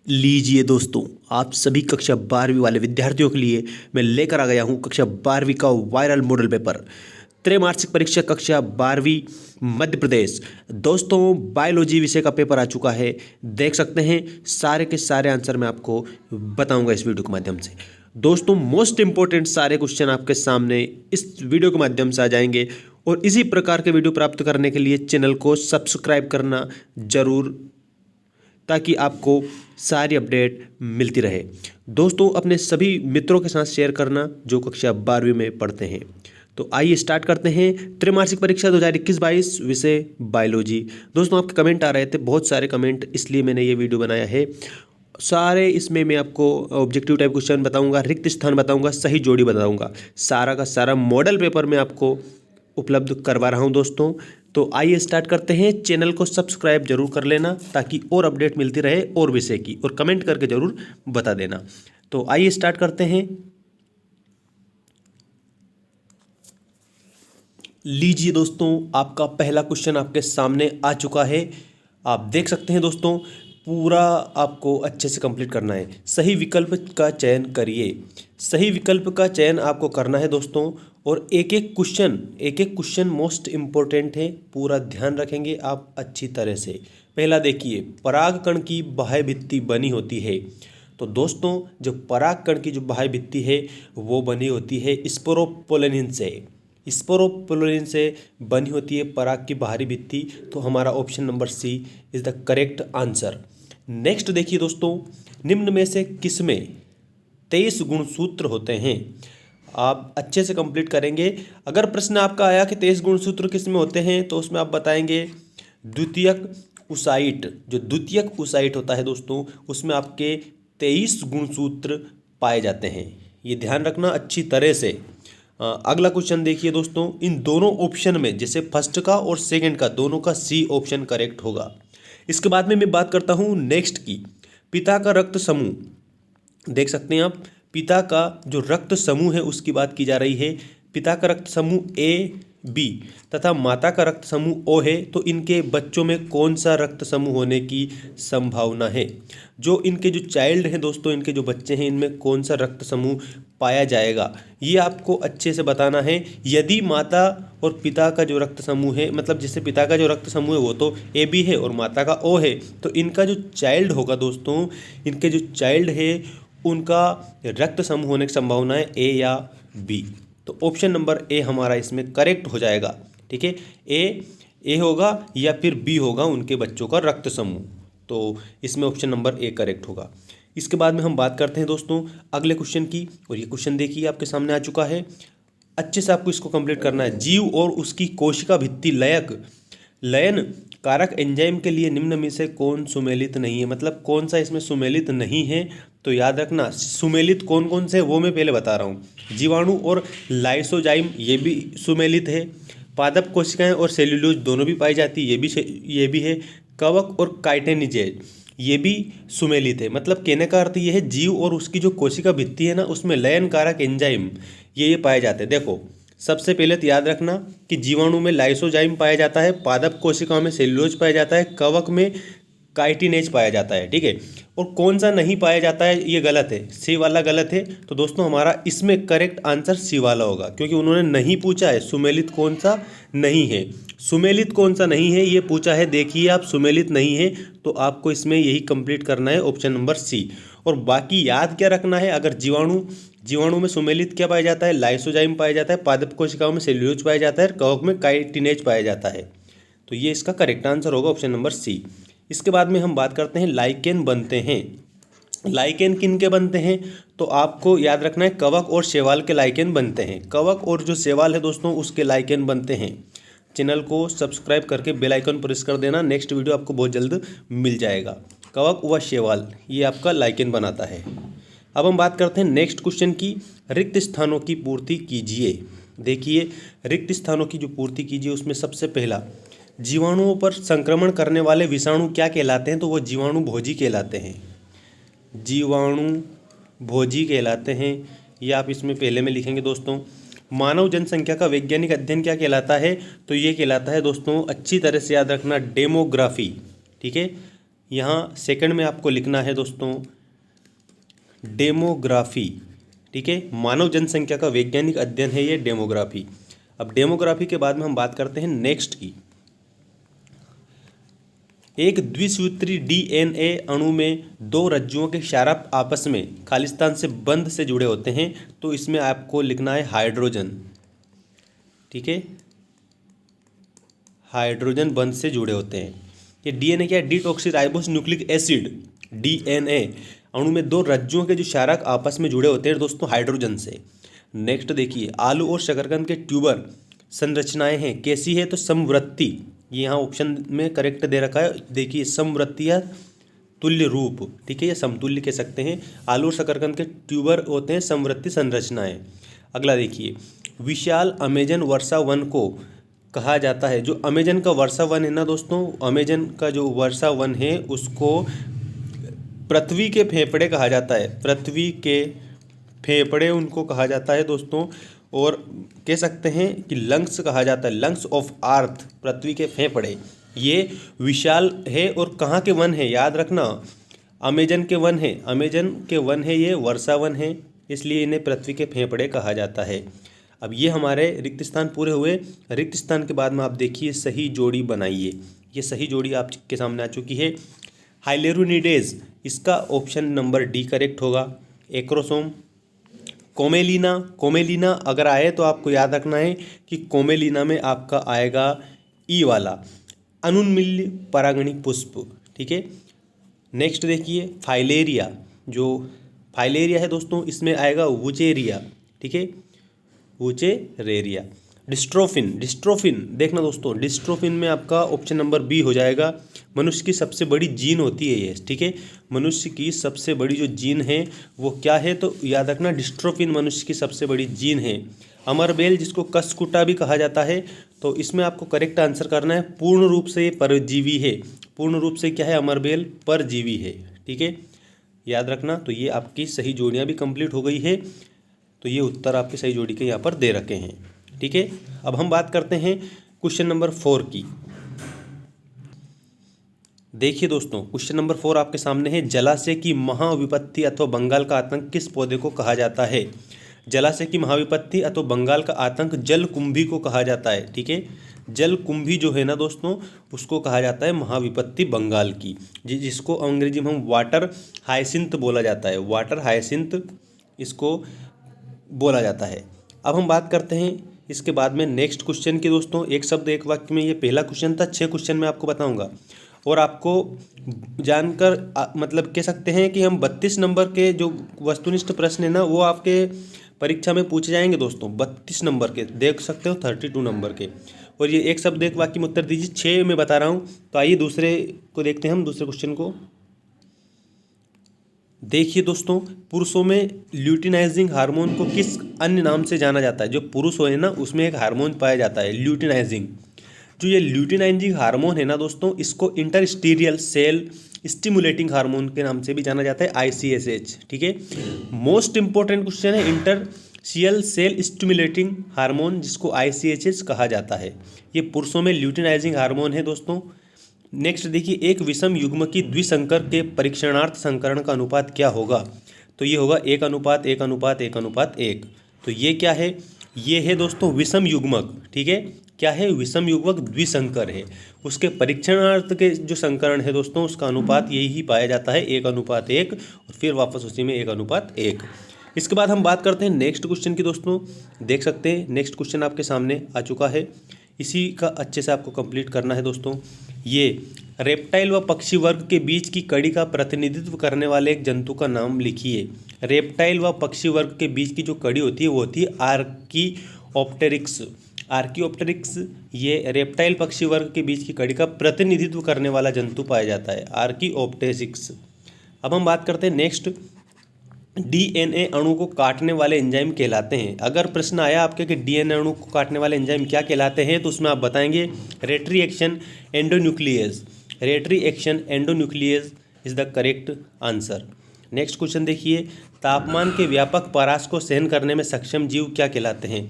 लीजिए दोस्तों, आप सभी कक्षा 12वीं वाले विद्यार्थियों के लिए मैं लेकर आ गया हूं कक्षा 12वीं का वायरल मॉडल पेपर त्रैमासिक परीक्षा कक्षा 12वीं मध्य प्रदेश। दोस्तों, बायोलॉजी विषय का पेपर आ चुका है। देख सकते हैं सारे के सारे आंसर मैं आपको बताऊंगा इस वीडियो के माध्यम से। दोस्तों, मोस्ट इंपॉर्टेंट सारे क्वेश्चन आपके सामने इस वीडियो के माध्यम से आ जाएंगे और इसी प्रकार के वीडियो प्राप्त करने के लिए चैनल को सब्सक्राइब करना जरूर, ताकि आपको सारी अपडेट मिलती रहे। दोस्तों, अपने सभी मित्रों के साथ शेयर करना जो कक्षा 12वीं में पढ़ते हैं। तो आइए स्टार्ट करते हैं। त्रैमासिक परीक्षा 2021-22 विषय बायोलॉजी। दोस्तों, आपके कमेंट आ रहे थे, बहुत सारे कमेंट, इसलिए मैंने ये वीडियो बनाया है। सारे इसमें मैं आपको ऑब्जेक्टिव टाइप क्वेश्चन बताऊंगा, रिक्त स्थान बताऊंगा, सही जोड़ी बताऊंगा। सारा का सारा मॉडल पेपर मैं आपको उपलब्ध करवा रहा हूं दोस्तों। तो आइए स्टार्ट करते हैं। चैनल को सब्सक्राइब जरूर कर लेना ताकि और अपडेट मिलती रहे और विषय की, और कमेंट करके जरूर बता देना। तो आइए स्टार्ट करते हैं। लीजिए दोस्तों, आपका पहला क्वेश्चन आपके सामने आ चुका है। आप देख सकते हैं दोस्तों, पूरा आपको अच्छे से कंप्लीट करना है। सही विकल्प का चयन करिए। सही विकल्प का चयन आपको करना है दोस्तों, और एक एक क्वेश्चन मोस्ट इम्पोर्टेंट है। पूरा ध्यान रखेंगे आप अच्छी तरह से। पहला देखिए, परागकण की बाह्य भित्ति बनी होती है। तो दोस्तों, जो परागकण की जो बाह्य भित्ति है वो बनी होती है स्पोरोपोलिन से। स्पोरोपोलिन से बनी होती है पराग की बाहरी भित्ति। तो हमारा option number C is the correct answer. Next देखिए दोस्तों, निम्न में से किसमें 23 गुणसूत्र होते हैं? आप अच्छे से कंप्लीट करेंगे। अगर प्रश्न आपका आया कि 23 गुणसूत्र किसमें होते हैं, तो उसमें आप बताएंगे द्वितीयक उसाइट। जो द्वितीयक उसाइट होता है दोस्तों, उसमें आपके 23 गुणसूत्र पाए जाते हैं। ये ध्यान रखना अच्छी तरह से। अगला क्वेश्चन देखिए दोस्तों, इन दोनों ऑप्शन में, जैसे फर्स्ट का और सेकंड का, दोनों का सी ऑप्शन करेक्ट होगा। इसके बाद में मैं बात करता हूँ नेक्स्ट की। पिता का रक्त समूह, देख सकते हैं आप, पिता का जो रक्त समूह है उसकी बात की जा रही है। पिता का रक्त समूह ए बी तथा माता का रक्त समूह ओ है। तो इनके बच्चों में कौन सा रक्त समूह होने की संभावना है? जो इनके जो चाइल्ड हैं दोस्तों, इनके जो बच्चे हैं, इनमें कौन सा रक्त समूह पाया जाएगा, ये आपको अच्छे से बताना है। यदि माता और पिता का जो रक्त समूह है, मतलब जैसे पिता का जो रक्त समूह है वो तो ए बी है और माता का ओ है, तो इनका जो चाइल्ड होगा दोस्तों, इनके जो चाइल्ड है उनका रक्त समूह होने की संभावना है ए या बी। तो ऑप्शन नंबर ए हमारा इसमें करेक्ट हो जाएगा। ठीक है, ए होगा या फिर बी होगा उनके बच्चों का रक्त समूह। तो इसमें ऑप्शन नंबर ए करेक्ट होगा। इसके बाद में हम बात करते हैं दोस्तों अगले क्वेश्चन की, और ये क्वेश्चन देखिए आपके सामने आ चुका है। अच्छे से आपको इसको कंप्लीट करना है। जीव और उसकी कोशिका भित्ति लयन कारक एंजाइम के लिए निम्न में से कौन सुमेलित नहीं है? मतलब कौन सा इसमें सुमेलित नहीं है? तो याद रखना, सुमेलित कौन कौन से वो मैं पहले बता रहा हूँ। जीवाणु और लाइसोजाइम ये भी सुमेलित है। पादप कोशिकाएं और सेल्यूलोज दोनों भी पाई जाती है, ये भी है। कवक और काइटेनिजेज ये भी सुमेलित है। मतलब कहने का अर्थ ये है, जीव और उसकी जो कोशिका भित्ति है ना, उसमें लयन कारक एंजाइम ये पाए जाते हैं। देखो, सबसे पहले तो याद रखना कि जीवाणु में लाइसोजाइम पाया जाता है, पादप कोशिकाओं में सेल्यूलोज पाया जाता है, कवक में काइटिनेज पाया जाता है। ठीक है, और कौन सा नहीं पाया जाता है ये गलत है, सी वाला गलत है। तो दोस्तों हमारा इसमें करेक्ट आंसर सी वाला होगा, क्योंकि उन्होंने नहीं पूछा है सुमेलित कौन सा नहीं है। सुमेलित कौन सा नहीं है ये पूछा है। देखिए, आप सुमेलित नहीं है तो आपको इसमें यही कंप्लीट करना है, ऑप्शन नंबर सी। और बाकी याद क्या रखना है, अगर जीवाणु में सुमेलित क्या पाया जाता है? लाइसोजाइम पाया जाता है, पादप कोशिकाओं में सेल्यूलोज पाया जाता है, कवक में काइटिनेज पाया जाता है। तो ये इसका करेक्ट आंसर होगा, ऑप्शन नंबर सी। इसके बाद में हम बात करते हैं लाइकेन बनते हैं। लाइकेन किन के बनते हैं? तो आपको याद रखना है, कवक और शैवाल के लाइकेन बनते हैं। कवक और जो शैवाल है दोस्तों, उसके लाइकेन बनते हैं। चैनल को सब्सक्राइब करके बेल आइकन प्रेस कर देना, नेक्स्ट वीडियो आपको बहुत जल्द मिल जाएगा। कवक व शैवाल ये आपका लाइकेन बनाता है। अब हम बात करते हैं नेक्स्ट क्वेश्चन की। रिक्त स्थानों की पूर्ति कीजिए। देखिए, रिक्त स्थानों की जो पूर्ति कीजिए, उसमें सबसे पहला, जीवाणुओं पर संक्रमण करने वाले विषाणु क्या कहलाते हैं? तो वो जीवाणु भोजी कहलाते हैं। जीवाणु भोजी कहलाते हैं, ये आप इसमें पहले में लिखेंगे दोस्तों। मानव जनसंख्या का वैज्ञानिक अध्ययन क्या कहलाता है? तो ये कहलाता है दोस्तों, अच्छी तरह से याद रखना, डेमोग्राफी। ठीक है, यहाँ सेकंड में आपको लिखना है दोस्तों डेमोग्राफी। ठीक है, मानव जनसंख्या का वैज्ञानिक अध्ययन है ये डेमोग्राफी। अब डेमोग्राफी के बाद में हम बात करते हैं नेक्स्ट की। एक द्विसूत्री डीएनए अणु में दो रज्जुओं के क्षारक आपस में खालिस्तान से बंध से जुड़े होते हैं, तो इसमें आपको लिखना है हाइड्रोजन। ठीक है, हाइड्रोजन बंध से जुड़े होते हैं। ये डीएनए क्या है? Deoxyribose nucleic acid. डीएनए अणु में दो रज्जुओं के जो क्षारक आपस में जुड़े होते हैं दोस्तों हाइड्रोजन से। नेक्स्ट देखिए, आलू और शकरकंद के ट्यूबर संरचनाएं हैं, कैसी है? तो समवृत्ति। ये यहाँ ऑप्शन में करेक्ट दे रखा है, देखिए समवृत्ति या तुल्य रूप। ठीक है, या समतुल्य कह सकते हैं। आलू और शकरकंद के ट्यूबर होते हैं समवृत्ति संरचनाएं। अगला देखिए, विशाल अमेजन वर्षा वन को कहा जाता है। जो अमेजन का वर्षा वन है ना दोस्तों, अमेजन का जो वर्षा वन है उसको पृथ्वी के फेफड़े कहा जाता है। पृथ्वी के फेफड़े उनको कहा जाता है दोस्तों, और कह सकते हैं कि लंग्स कहा जाता है, लंग्स ऑफ अर्थ, पृथ्वी के फेफड़े। ये विशाल है और कहाँ के वन है? याद रखना, अमेजन के वन है, अमेजन के वन है, ये वर्षा वन है, इसलिए इन्हें पृथ्वी के फेफड़े कहा जाता है। अब ये हमारे रिक्त स्थान पूरे हुए। रिक्त स्थान के बाद में आप देखिए सही जोड़ी बनाइए। ये सही जोड़ी आपके सामने आ चुकी है। हाइलेरुनिडेज, इसका ऑप्शन नंबर डी करेक्ट होगा। एक्रोसोम, कोमेलिना, कोमेलिना अगर आए तो आपको याद रखना है कि कोमेलिना में आपका आएगा ई वाला, अनुन्मील्य परागणिक पुष्प। ठीक है, नेक्स्ट देखिए फाइलेरिया। जो फाइलेरिया है दोस्तों, इसमें आएगा वुचेरिया। ठीक है, वुचेरेरिया। डिस्ट्रोफिन, डिस्ट्रोफिन देखना दोस्तों, डिस्ट्रोफिन में आपका ऑप्शन नंबर बी हो जाएगा। मनुष्य की सबसे बड़ी जीन होती है ये। ठीक है, मनुष्य की सबसे बड़ी जो जीन है वो क्या है? तो याद रखना डिस्ट्रोफिन मनुष्य की सबसे बड़ी जीन है। अमरबेल, जिसको कसकुटा भी कहा जाता है, तो इसमें आपको करेक्ट आंसर करना है। पूर्ण रूप से ये परजीवी है। पूर्ण रूप से क्या है? अमरबेल परजीवी है। ठीक है, याद रखना। तो ये आपकी सही जोड़ियाँ भी कंप्लीट हो गई है। तो ये उत्तर आपके सही जोड़ी के यहाँ पर दे रखे हैं। ठीक है, अब हम बात करते हैं क्वेश्चन नंबर 4 की। देखिए दोस्तों, क्वेश्चन नंबर 4 आपके सामने है। जलाशय की महाविपत्ति अथवा बंगाल का आतंक किस पौधे को कहा जाता है? जलाशय की महाविपत्ति अथवा बंगाल का आतंक जलकुंभी को कहा जाता है। ठीक है, जलकुंभी जो है ना दोस्तों, उसको कहा जाता है महाविपत्ति बंगाल की, जिसको अंग्रेजी में हम वाटर हायसिंथ बोला जाता है। वाटर हायसिंथ इसको बोला जाता है। अब हम बात करते हैं इसके बाद में नेक्स्ट क्वेश्चन की दोस्तों। एक शब्द एक वाक्य में, ये पहला क्वेश्चन था। 6 क्वेश्चन मैं आपको बताऊंगा और आपको जानकर मतलब कह सकते हैं कि हम 32 नंबर के जो वस्तुनिष्ठ प्रश्न है ना, वो आपके परीक्षा में पूछे जाएंगे दोस्तों। 32 नंबर के देख सकते हो, 32 नंबर के। और ये एक शब्द एक वाक्य में उत्तर दीजिए। 6 में बता रहा हूँ। तो आइए दूसरे को देखते हैं हम, दूसरे क्वेश्चन को। देखिए दोस्तों, पुरुषों में ल्यूटिनाइजिंग हार्मोन को किस अन्य नाम से जाना जाता है? जो पुरुष हो है ना, उसमें एक हार्मोन पाया जाता है ल्यूटिनाइजिंग। जो ये ल्यूटिनाइजिंग हार्मोन है ना दोस्तों, इसको इंटरस्टीरियल सेल स्टिमुलेटिंग हार्मोन के नाम से भी जाना जाता है, ICSH। ठीक है, मोस्ट इंपॉर्टेंट क्वेश्चन है इंटरस्टीरियल सेल स्टिमुलेटिंग हार्मोन, जिसको ICSH कहा जाता है। ये पुरुषों में ल्यूटिनाइजिंग हार्मोन है दोस्तों। नेक्स्ट देखिए, एक विषम युग्म की द्विसंकर के परीक्षणार्थ संकरण का अनुपात क्या होगा? तो ये होगा 1:1:1:1:1। तो ये क्या है? ये है दोस्तों विषम युग्मक। ठीक है, क्या है? विषम युग्मक द्विसंकर है, उसके परीक्षणार्थ के जो संकरण है दोस्तों, उसका अनुपात यही पाया जाता है 1:1 और फिर वापस उसी में 1:1। इसके बाद हम बात करते हैं नेक्स्ट क्वेश्चन की दोस्तों। देख सकते हैं नेक्स्ट क्वेश्चन आपके सामने आ चुका है। इसी का अच्छे से आपको कंप्लीट करना है दोस्तों। ये रेप्टाइल व पक्षी वर्ग के बीच की कड़ी का प्रतिनिधित्व करने वाले एक जंतु का नाम लिखिए। रेप्टाइल व पक्षी वर्ग के बीच की जो कड़ी होती है वो होती है आर्कीओप्टेरिक्स। आर्कीओप्टेरिक्स ये रेप्टाइल पक्षी वर्ग के बीच की कड़ी का प्रतिनिधित्व करने वाला जंतु पाया जाता है, आर्कीओप्टेरिक्स। अब हम बात करते हैं नेक्स्ट, डीएनए अणु को काटने वाले एंजाइम कहलाते हैं। अगर प्रश्न आया आपके कि डीएनए अणु को काटने वाले एंजाइम क्या कहलाते हैं, तो उसमें आप बताएंगे rotary action endonuclease. Rotary action endonuclease is the correct answer. Next question देखिए, तापमान के व्यापक परास को सहन करने में सक्षम जीव क्या कहलाते हैं?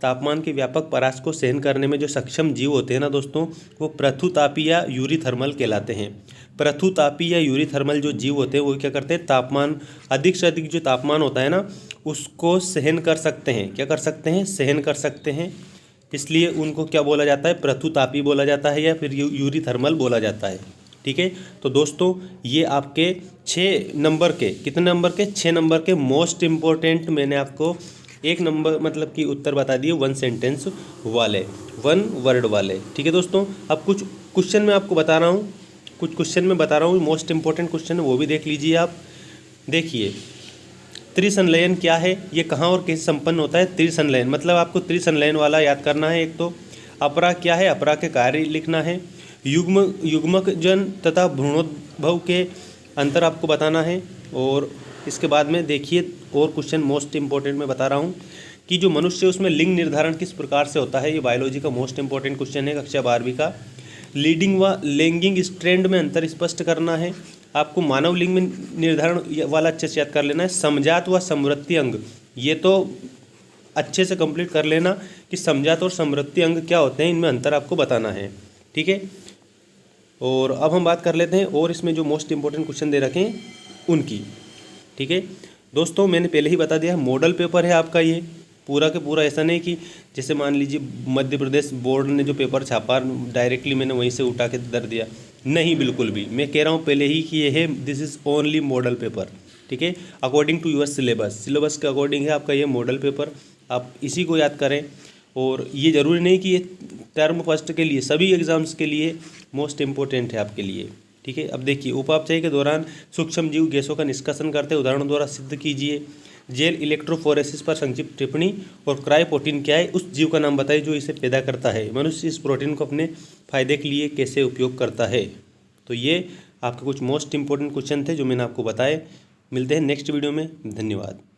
तापमान के व्यापक परास को सहन करने में जो सक्षम जीव होते हैं ना दोस्तों, वो पृथुतापी या यूरीथर्मल कहलाते हैं। पृथुतापी या यूरीथर्मल जो जीव होते हैं वो क्या करते हैं, तापमान अधिक से अधिक जो तापमान होता है ना उसको सहन कर सकते हैं। क्या कर सकते हैं, सहन कर सकते हैं। इसलिए उनको क्या बोला जाता है, पृथुतापी बोला जाता है या फिर यूरीथर्मल बोला जाता है। ठीक है, तो दोस्तों ये आपके 6 नंबर के, कितने नंबर के, 6 नंबर के मोस्ट इम्पोर्टेंट मैंने आपको 1 नंबर मतलब कि उत्तर बता दिए 1 सेंटेंस वाले, 1 वर्ड वाले। ठीक है दोस्तों, अब कुछ क्वेश्चन मैं आपको बता रहा हूँ, कुछ क्वेश्चन मैं बता रहा हूँ, मोस्ट इंपॉर्टेंट क्वेश्चन है, वो भी देख लीजिए आप। देखिए, त्रिसंलयन क्या है, ये कहाँ और कैसे संपन्न होता है। त्रिसंलयन मतलब आपको त्रिसंलयन वाला याद करना है। एक तो अपरा क्या है, अपरा के कार्य लिखना है। युग्मक जन तथा भ्रूणोद्भव के अंतर आपको बताना है। और इसके बाद में देखिए और क्वेश्चन मोस्ट इंपॉर्टेंट मैं बता रहा हूँ कि जो मनुष्य उसमें लिंग निर्धारण किस प्रकार से होता है। ये बायोलॉजी का मोस्ट इंपॉर्टेंट क्वेश्चन है कक्षा 12वीं का। लीडिंग व लैंगिंग स्ट्रैंड में अंतर स्पष्ट करना है। आपको मानव लिंग में निर्धारण वाला अच्छे से याद कर लेना है। समजात व समवृत्ति अंग, ये तो अच्छे से कंप्लीट कर लेना कि समजात और समवृत्ति अंग क्या होते हैं, इनमें अंतर आपको बताना है। ठीक है, और अब हम बात कर लेते हैं और इसमें जो मोस्ट इंपॉर्टेंट क्वेश्चन दे रखे हैं उनकी। ठीक है दोस्तों, मैंने पहले ही बता दिया मॉडल पेपर है आपका ये पूरा के पूरा। ऐसा नहीं कि जैसे मान लीजिए मध्य प्रदेश बोर्ड ने जो पेपर छापा डायरेक्टली मैंने वहीं से उठा के दर दिया, नहीं, बिल्कुल भी। मैं कह रहा हूँ पहले ही कि ये है, this is only model paper. ठीक है, अकॉर्डिंग टू यूर सिलेबस के अकॉर्डिंग है आपका ये मॉडल पेपर। आप इसी को याद करें। और ये ज़रूरी नहीं कि ये टर्म फर्स्ट के लिए, सभी एग्ज़ाम्स के लिए मोस्ट इम्पोर्टेंट है आपके लिए। ठीक है, अब देखिए, उपापचय के दौरान सूक्ष्म जीव गैसों का निष्कासन करते उदाहरण द्वारा सिद्ध कीजिए। जेल इलेक्ट्रोफोरेसिस पर संक्षिप्त टिप्पणी। और क्रायोप्रोटीन क्या है, उस जीव का नाम बताइए जो इसे पैदा करता है। मनुष्य इस प्रोटीन को अपने फायदे के लिए कैसे उपयोग करता है। तो ये आपके कुछ मोस्ट इंपॉर्टेंट क्वेश्चन थे जो मैंने आपको बताए। मिलते हैं नेक्स्ट वीडियो में, धन्यवाद।